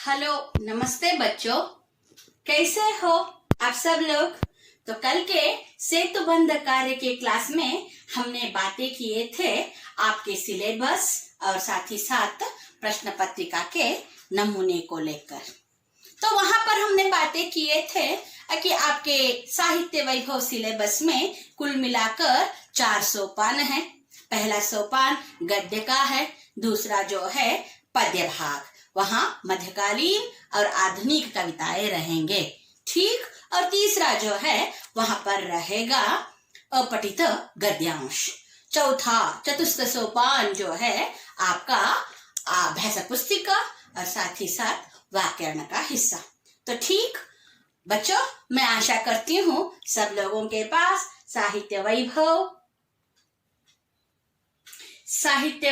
Hello, नमस्ते बच्चों, कैसे हो आप सब लोग। तो कल के सेतुबंध कार्य के क्लास में हमने बातें किए थे आपके सिलेबस और साथ ही साथ प्रश्न पत्रिका के नमूने को लेकर। तो वहां पर हमने बातें किए थे कि आपके साहित्य वैभव सिलेबस में कुल मिलाकर 4 सोपान है। पहला सोपान गद्य का है, दूसरा जो है पद्य भाग, वहां मध्यकालीन और आधुनिक कविताएं रहेंगे, ठीक। और तीसरा जो है वहां पर रहेगा अपठित गद्यांश। चौथा चतुस्थ सोपान जो है आपका अभ्यास पुस्तिका और साथ ही साथ व्याकरण का हिस्सा। तो ठीक बच्चों, मैं आशा करती हूँ सब लोगों के पास साहित्य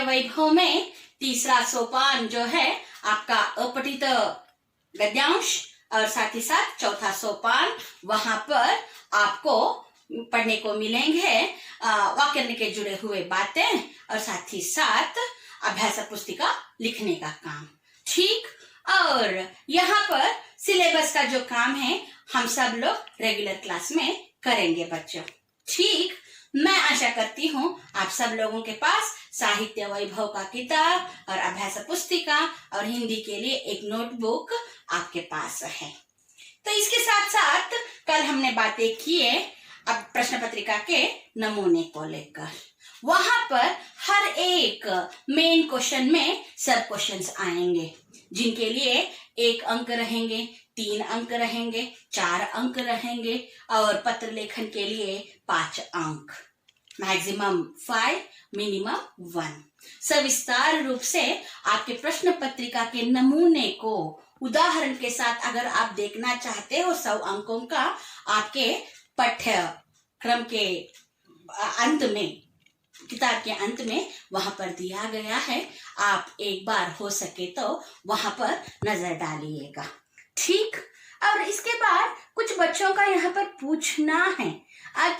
वैभव में तीसरा सोपान जो है आपका अपठित गद्यांश और साथ ही साथ चौथा सोपान, वहां पर आपको पढ़ने को मिलेंगे व्याकरण के जुड़े हुए बातें और साथ ही साथ अभ्यास पुस्तिका लिखने का काम, ठीक। और यहाँ पर सिलेबस का जो काम है हम सब लोग रेगुलर क्लास में करेंगे बच्चों, ठीक। मैं आशा करती हूँ आप सब लोगों के पास साहित्य वैभव का किताब और अभ्यास पुस्तिका और हिंदी के लिए एक नोटबुक आपके पास है। तो इसके साथ साथ कल हमने बातें किए अब प्रश्न पत्रिका के नमूने को लेकर। वहां पर हर एक मेन क्वेश्चन में सब क्वेश्चंस आएंगे, जिनके लिए 1 अंक रहेंगे, 3 अंक रहेंगे, 4 अंक रहेंगे और पत्र लेखन के लिए 5 अंक, मैक्सिमम 5, मिनिमम 1। सविस्तार रूप से आपके प्रश्न पत्रिका के नमूने को उदाहरण के साथ अगर आप देखना चाहते हो 100 अंकों का, आपके पाठ्यक्रम के अंत में, किताब के अंत में वहां पर दिया गया है। आप एक बार हो सके तो वहां पर नजर डालिएगा, ठीक। और इसके बाद कुछ बच्चों का यहाँ पर पूछना है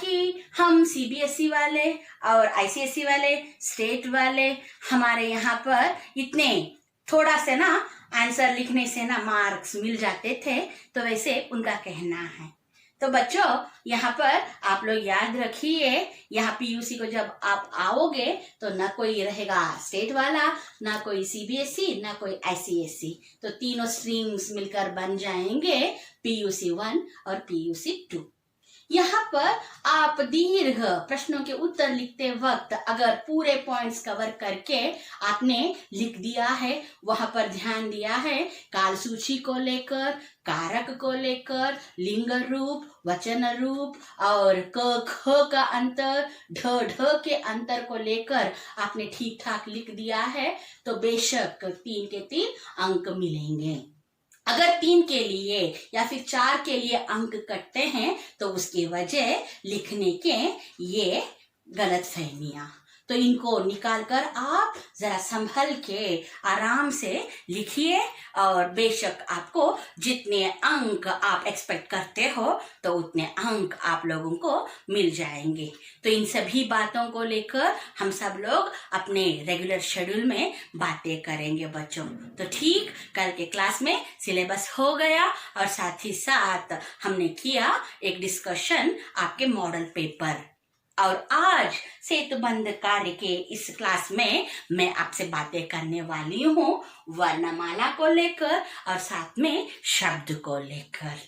कि हम सीबीएसई वाले और आईसीएसई वाले, स्टेट वाले, हमारे यहाँ पर इतने थोड़ा से ना आंसर लिखने से ना मार्क्स मिल जाते थे, तो वैसे उनका कहना है। तो बच्चों यहाँ पर आप लोग याद रखिए, यहाँ पीयूसी को जब आप आओगे तो ना कोई रहेगा स्टेट वाला, ना कोई सीबीएसई, ना कोई आईसीएसई, तो तीनों स्ट्रीम्स मिलकर बन जाएंगे पीयूसी 1 और पीयूसी 2। यहाँ पर आप दीर्घ प्रश्नों के उत्तर लिखते वक्त अगर पूरे पॉइंट्स कवर करके आपने लिख दिया है, वहां पर ध्यान दिया है काल सूची को लेकर, कारक को लेकर, लिंग रूप, वचन रूप और क ख का अंतर, ढ ढ के अंतर को लेकर आपने ठीक ठाक लिख दिया है, तो बेशक 3 के 3 अंक मिलेंगे। अगर 3 के लिए या फिर 4 के लिए अंक कटते हैं तो उसकी वजह लिखने के ये गलतफहमियां, तो इनको निकाल कर आप जरा संभल के आराम से लिखिए और बेशक आपको जितने अंक आप एक्सपेक्ट करते हो तो उतने अंक आप लोगों को मिल जाएंगे। तो इन सभी बातों को लेकर हम सब लोग अपने रेगुलर शेड्यूल में बातें करेंगे बच्चों। तो ठीक, कल के क्लास में सिलेबस हो गया और साथ ही साथ हमने किया एक डिस्कशन आपके मॉडल पेपर, और आज सेतुबंध कार्य के इस क्लास में मैं आपसे बातें करने वाली हूँ वर्णमाला को लेकर और साथ में शब्द को लेकर।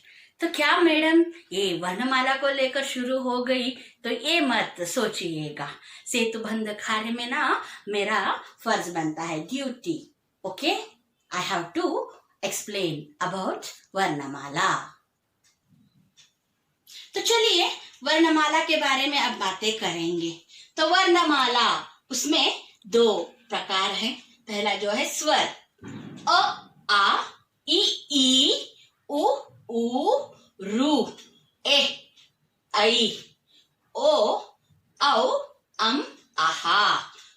तो क्या मैडम ये वर्णमाला को लेकर शुरू हो गई, तो ये मत सोचिएगा। सेतुबंध कार्य में ना मेरा फर्ज बनता है, duty, okay, I have to explain about वर्णमाला। तो चलिए वर्णमाला के बारे में अब बातें करेंगे। तो वर्णमाला उसमें 2 प्रकार हैं। पहला जो है स्वर, अ आ इ ई उ ऊ रू, ए ऐ ओ औ अम आहा,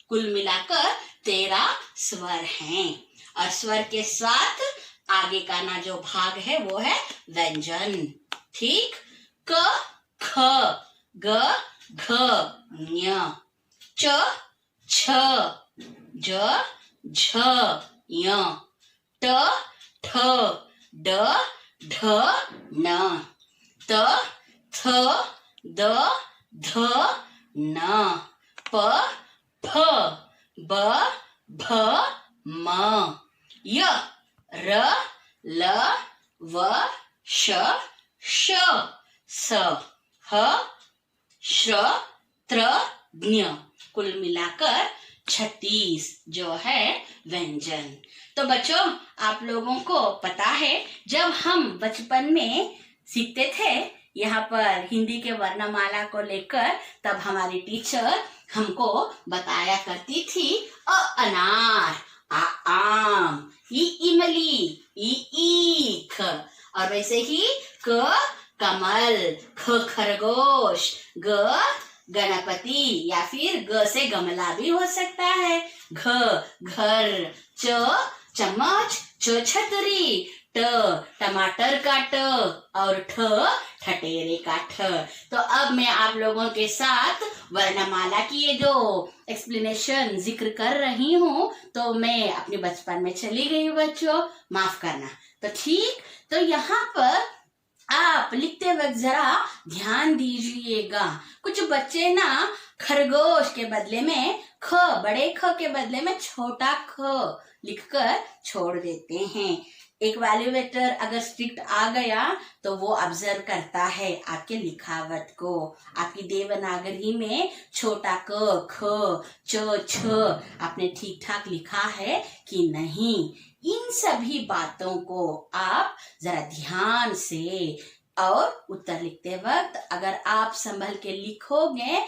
कुल मिलाकर 13 स्वर हैं। और स्वर के साथ आगे का ना जो भाग है वो है व्यंजन, ठीक। क ख ग घ ञ, च छ ज झ ञ, ट ठ ढ ड ढ न, त थ द ध न, प फ ब भ म, य र ल व श श, स ह श्र त्र ज्ञ, कुल मिलाकर 36 जो है व्यंजन। तो बच्चों, आप लोगों को पता है जब हम बचपन में सीखते थे यहाँ पर हिंदी के वर्णमाला को लेकर, तब हमारी टीचर हमको बताया करती थी अनार, आ आम, ई इमली, ई ईख, और वैसे ही क कमल, ख खरगोश, ग गणपति, या फिर ग से गमला भी हो सकता है, घ घर, च चम्मच, च छतरी, ट टमाटर का ट, और ठ ठटेरे का ठ। तो अब मैं आप लोगों के साथ वर्णमाला की ये जो एक्सप्लेनेशन जिक्र कर रही हूँ, तो मैं अपने बचपन में चली गई बच्चों, माफ करना। तो ठीक, तो यहाँ पर आप लिखते वक्त जरा ध्यान दीजिएगा। कुछ बच्चे ना खरगोश के बदले में ख, बड़े ख के बदले में छोटा ख लिखकर छोड़ देते हैं। एक वैल्यूएटर अगर स्ट्रिक्ट आ गया तो वो ऑब्जर्व करता है आपके लिखावट को, आपकी देवनागरी में छोटा क, ख, च, छ आपने ठीक ठाक लिखा है कि नहीं। इन सभी बातों को आप जरा ध्यान से, और उत्तर लिखते वक्त अगर आप संभल के लिखोगे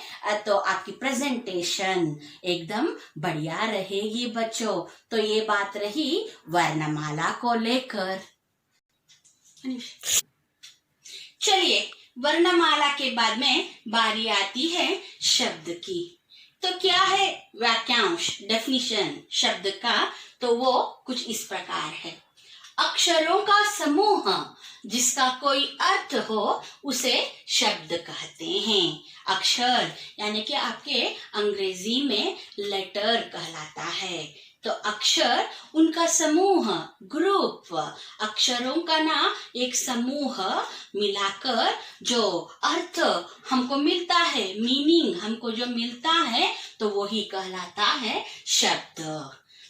तो आपकी प्रेजेंटेशन एकदम बढ़िया रहेगी बच्चों। तो ये बात रही वर्णमाला को लेकर। चलिए, वर्णमाला के बाद में बारी आती है शब्द की। तो क्या है वाक्यांश, डेफिनिशन शब्द का? तो वो कुछ इस प्रकार है, अक्षरों का समूह जिसका कोई अर्थ हो उसे शब्द कहते हैं। अक्षर यानी कि आपके अंग्रेजी में लेटर कहलाता है। तो अक्षर उनका समूह, ग्रुप, अक्षरों का ना एक समूह मिलाकर जो अर्थ हमको मिलता है, मीनिंग हमको जो मिलता है, तो वही कहलाता है शब्द।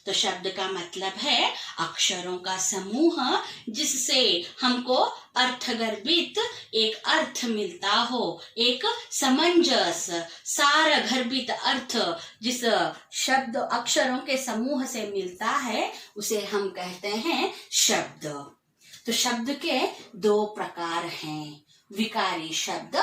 तो शब्द का मतलब है अक्षरों का समूह जिससे हमको अर्थगर्भित एक अर्थ मिलता हो, एक समंजस सार गर्भित अर्थ जिस शब्द अक्षरों के समूह से मिलता है उसे हम कहते हैं शब्द। तो शब्द के दो प्रकार हैं, विकारी शब्द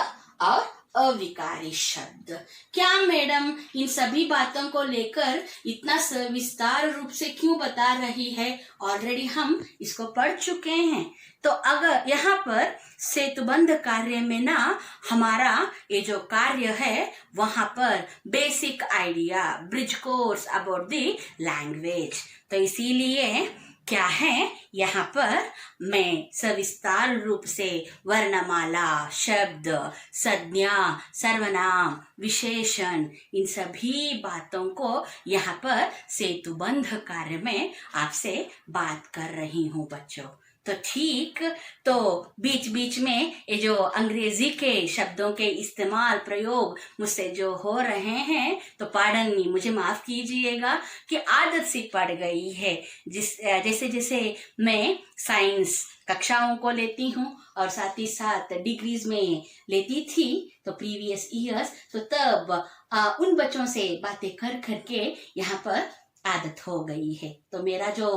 और अविकारी शब्द। क्या मैडम इन सभी बातों को लेकर इतना विस्तार रूप से क्यों बता रही है? ऑलरेडी हम इसको पढ़ चुके हैं। तो अगर यहाँ पर सेतुबंध कार्य में ना हमारा ये जो कार्य है वहां पर basic idea, bridge course about the language, तो इसीलिए क्या है यहाँ पर मैं सविस्तार रूप से वर्णमाला, शब्द, संज्ञा, सर्वनाम, विशेषण, इन सभी बातों को यहाँ पर सेतुबंध कार्य में आपसे बात कर रही हूँ बच्चों। तो ठीक, तो बीच बीच में ये जो अंग्रेजी के शब्दों के इस्तेमाल प्रयोग मुझसे जो हो रहे हैं तो पार्डन मी, मुझे माफ कीजिएगा कि आदत सी पड़ गई है। जैसे जैसे मैं साइंस कक्षाओं को लेती हूँ और साथ ही साथ डिग्रीज में लेती थी तो प्रीवियस ईयर्स, तो तब उन बच्चों से बातें कर करके यहाँ पर आदत हो गई है। तो मेरा जो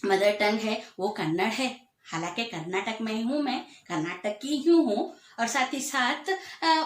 मदर टंग है वो कन्नड़ है, हालांकि कर्नाटक में हूँ, मैं कर्नाटक की ही हूँ, और साथ ही साथ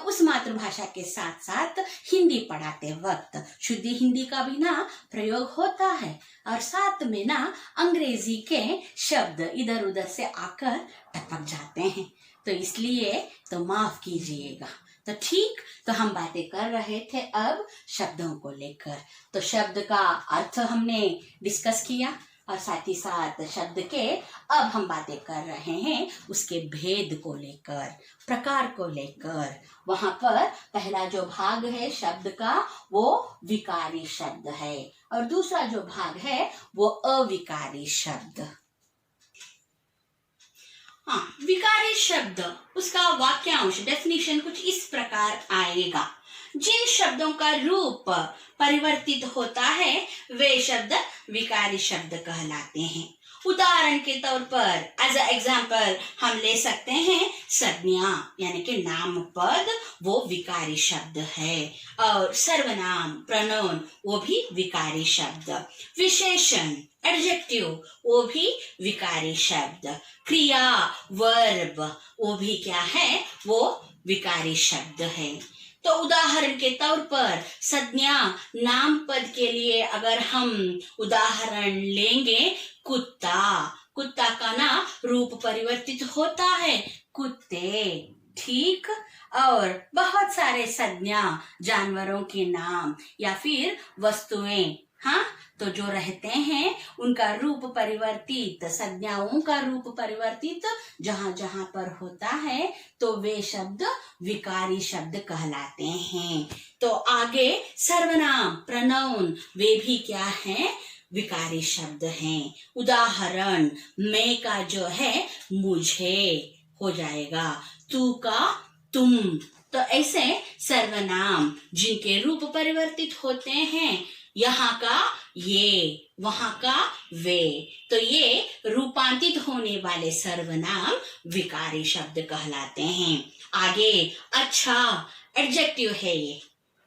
उस मातृभाषा के साथ साथ हिंदी पढ़ाते वक्त शुद्ध हिंदी का भी ना प्रयोग होता है, और साथ में ना अंग्रेजी के शब्द इधर उधर से आकर टपक जाते हैं, तो इसलिए तो माफ कीजिएगा। तो ठीक, तो हम बातें कर रहे थे अब शब्दों को लेकर। तो शब्द का अर्थ हमने डिस्कस किया और साथ ही साथ शब्द के अब हम बातें कर रहे हैं उसके भेद को लेकर, प्रकार को लेकर। वहां पर पहला जो भाग है शब्द का वो विकारी शब्द है और दूसरा जो भाग है वो अविकारी शब्द। हाँ, विकारी शब्द, उसका वाक्यांश डेफिनेशन कुछ इस प्रकार आएगा। जिन शब्दों का रूप परिवर्तित होता है वे शब्द विकारी शब्द कहलाते हैं। उदाहरण के तौर पर एज अ एग्जाम्पल हम ले सकते हैं संज्ञा यानी कि नाम पद, वो विकारी शब्द है। और सर्वनाम प्रोनाउन, वो भी विकारी शब्द। विशेषण एडजेक्टिव, वो भी विकारी शब्द। क्रिया वर्ब, वो भी क्या है, वो विकारी शब्द है। तो उदाहरण के तौर पर संज्ञा नाम पद के लिए अगर हम उदाहरण लेंगे, कुत्ता, कुत्ता का ना रूप परिवर्तित होता है कुत्ते, ठीक। और बहुत सारे संज्ञा जानवरों के नाम या फिर वस्तुएं, हाँ, तो जो रहते हैं उनका रूप परिवर्तित, संज्ञाओं का रूप परिवर्तित जहां जहां पर होता है तो वे शब्द विकारी शब्द कहलाते हैं। तो आगे सर्वनाम प्रोनाउन, वे भी क्या हैं, विकारी शब्द हैं। उदाहरण मैं का जो है मुझे हो जाएगा, तू का तुम। तो ऐसे सर्वनाम जिनके रूप परिवर्तित होते हैं, यहाँ का ये, वहां का वे, तो ये रूपांतरित होने वाले सर्वनाम विकारी शब्द कहलाते हैं। आगे अच्छा, एडजेक्टिव है ये,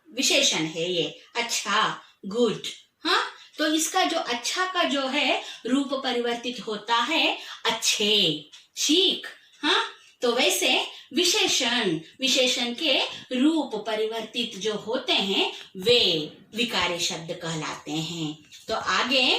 विशेषण है ये, अच्छा, गुड, हाँ। तो इसका जो अच्छा का जो है रूप परिवर्तित होता है अच्छे, ठीक, हाँ। तो वैसे विशेषण, विशेषण के रूप परिवर्तित जो होते हैं वे विकारी शब्द कहलाते हैं। तो आगे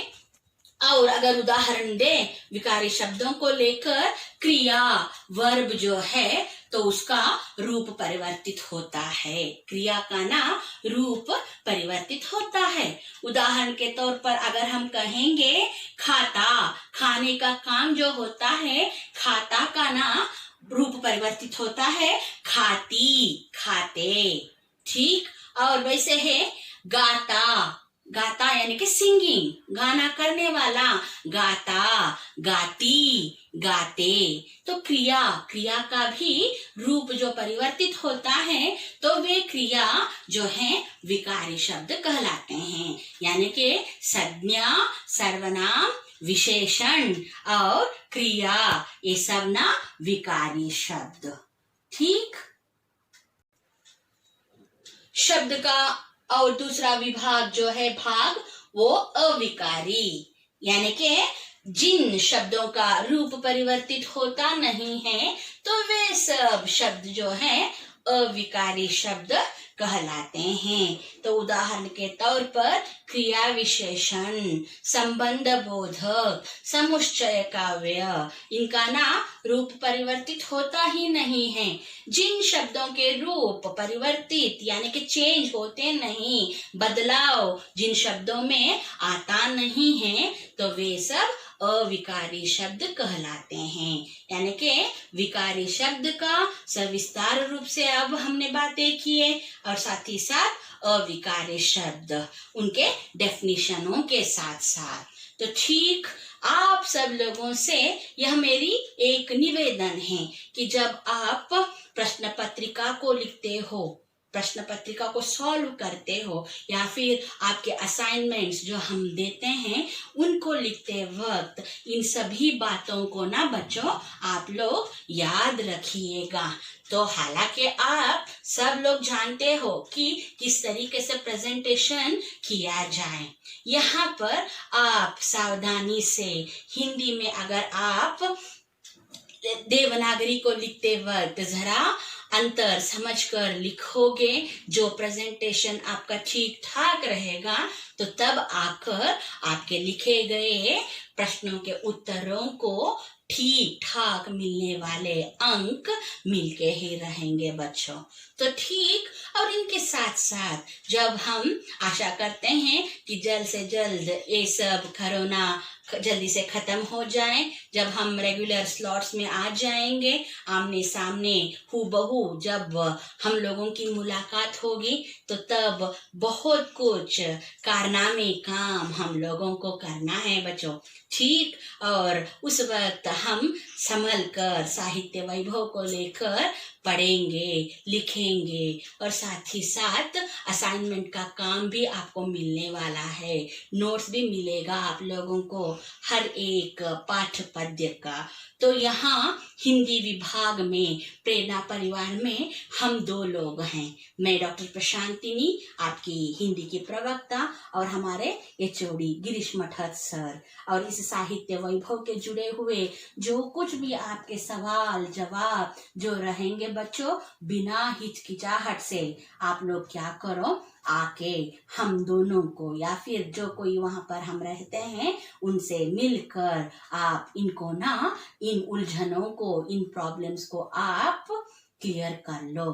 और अगर उदाहरण दें विकारी शब्दों को लेकर, क्रिया वर्ब जो है तो उसका रूप परिवर्तित होता है, क्रिया का ना रूप परिवर्तित होता है। उदाहरण के तौर पर अगर हम कहेंगे खाता, खाने का काम जो होता है, खाता का ना रूप परिवर्तित होता है खाती, खाते, ठीक। और वैसे है गाता, गाता यानी कि सिंगिंग, गाना करने वाला, गाता, गाती, गाते। तो क्रिया, क्रिया का भी रूप जो परिवर्तित होता है तो वे क्रिया जो है विकारी शब्द कहलाते हैं। यानी कि संज्ञा, सर्वनाम, विशेषण और क्रिया, ये सब ना विकारी शब्द, ठीक। शब्द का और दूसरा विभाग जो है भाग, वो अविकारी, यानी कि जिन शब्दों का रूप परिवर्तित होता नहीं है तो वे सब शब्द जो है अविकारी शब्द कहलाते हैं। तो उदाहरण के तौर पर क्रिया विशेषण, संबंध बोधक, समुच्चय काव्य, इनका ना रूप परिवर्तित होता ही नहीं है। जिन शब्दों के रूप परिवर्तित यानी कि चेंज होते नहीं, बदलाव जिन शब्दों में आता नहीं है तो वे सब अविकारी शब्द कहलाते हैं। यानी कि विकारी शब्द का सविस्तार रूप से अब हमने बातें किए और साथ ही साथ अविकारी शब्द उनके डेफिनेशनों के साथ साथ। तो ठीक, आप सब लोगों से यह मेरी एक निवेदन है कि जब आप प्रश्न पत्रिका को लिखते हो, प्रश्न पत्रिका को सॉल्व करते हो या फिर आपके असाइनमेंट्स जो हम देते हैं उनको लिखते वक्त इन सभी बातों को ना बच्चों आप लोग याद रखिएगा। तो हालांकि आप सब लोग जानते हो कि किस तरीके से प्रेजेंटेशन किया जाए, यहाँ पर आप सावधानी से हिंदी में अगर आप देवनागरी को लिखते वक्त जरा अंतर समझकर लिखोगे, जो प्रेजेंटेशन आपका ठीक ठाक रहेगा, तो तब आकर आपके लिखे गए प्रश्नों के उत्तरों को ठीक ठाक मिलने वाले अंक मिलके ही रहेंगे बच्चों। तो ठीक, और इनके साथ साथ जब हम आशा करते हैं कि जल्द से जल्द ये सब कोरोना जल्दी से खत्म हो जाएं। जब हम रेगुलर स्लॉट्स में आ जाएंगे, आमने सामने हूबहू जब हम लोगों की मुलाकात होगी, तो तब बहुत कुछ कारनामे काम हम लोगों को करना है बच्चों, ठीक। और उस वक्त हम संभल कर साहित्य वैभव को लेकर पढ़ेंगे, लिखेंगे, और साथ ही साथ असाइनमेंट का काम भी आपको मिलने वाला है। नोट्स भी मिलेगा आप लोगों को हर एक पाठ पद्य का। तो यहाँ हिंदी विभाग में प्रेरणा परिवार में हम 2 लोग हैं। मैं डॉक्टर प्रशांतिनी, आपकी हिंदी की प्रवक्ता, और हमारे एचओडी गिरीश मठत सर। और इस साहित्य वैभव के जुड़े हुए जो कुछ भी आपके सवाल जवाब जो रहेंगे बच्चों, बिना हिचकिचाहट से आप लोग क्या करो, आके हम दोनों को या फिर जो कोई वहां पर हम रहते हैं उनसे मिलकर आप इनको ना, इन उलझनों को, इन प्रॉब्लम्स को आप क्लियर कर लो।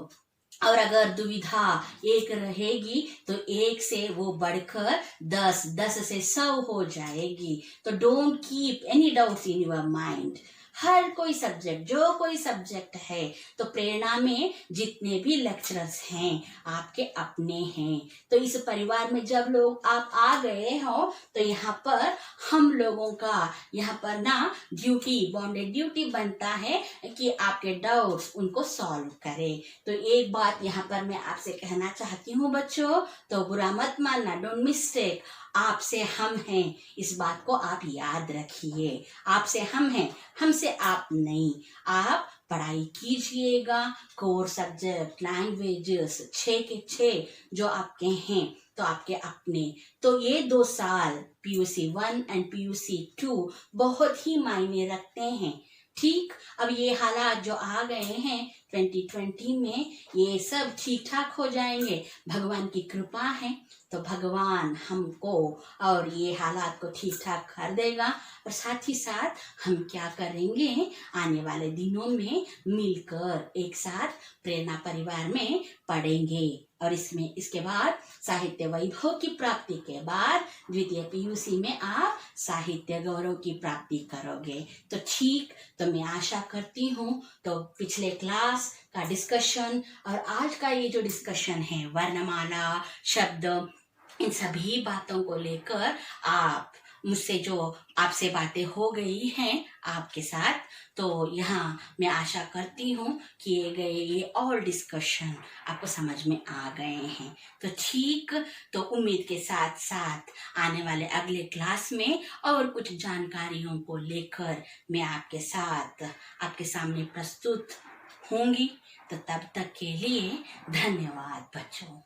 और अगर दुविधा एक रहेगी तो 1 से वो बढ़कर 10, 10 से 100 हो जाएगी। तो don't keep any doubts in your mind. हर कोई सब्जेक्ट, जो कोई सब्जेक्ट है, तो प्रेरणा में जितने भी लेक्चरर्स हैं आपके अपने हैं। तो इस परिवार में जब लोग आप आ गए हो, तो यहाँ पर हम लोगों का यहाँ पर ना ड्यूटी, बॉन्डेड ड्यूटी बनता है कि आपके डाउट्स उनको सॉल्व करे। तो एक बात यहाँ पर मैं आपसे कहना चाहती हूँ बच्चों, तो बुरा मत मानना, डोंट मिस्टेक, आपसे हम हैं, इस बात को आप याद रखिए। आपसे हम हैं, हमसे आप नहीं। आप पढ़ाई कीजिएगा, कोर सब्जेक्ट, लैंग्वेजेस 6 के 6 जो आपके हैं, तो आपके अपने। तो ये 2 साल पीयूसी 1 एंड पीयूसी 2 बहुत ही मायने रखते हैं, ठीक। अब ये हालात जो आ गए हैं 2020 में, ये सब ठीक ठाक हो जाएंगे, भगवान की कृपा है। तो भगवान हमको और ये हालात को ठीक ठाक कर देगा। और साथ ही साथ हम क्या करेंगे, आने वाले दिनों में मिलकर एक साथ प्रेरणा परिवार में पढ़ेंगे। और इसके बाद साहित्य वैभव की प्राप्ति के बाद द्वितीय पीयूसी में आप साहित्य गौरव की प्राप्ति करोगे। तो ठीक, तो मैं आशा करती हूँ तो पिछले क्लास का डिस्कशन और आज का ये जो डिस्कशन है, वर्णमाला, शब्द, इन सभी बातों को लेकर आप मुझसे जो आपसे बातें हो गई हैं आपके साथ, तो यहाँ मैं आशा करती हूँ किए गए ये और डिस्कशन आपको समझ में आ गए हैं। तो ठीक, तो उम्मीद के साथ साथ आने वाले अगले क्लास में और कुछ जानकारियों को लेकर मैं आपके साथ आपके सामने प्रस्तुत होंगी। तो तब तक के लिए धन्यवाद बच्चों।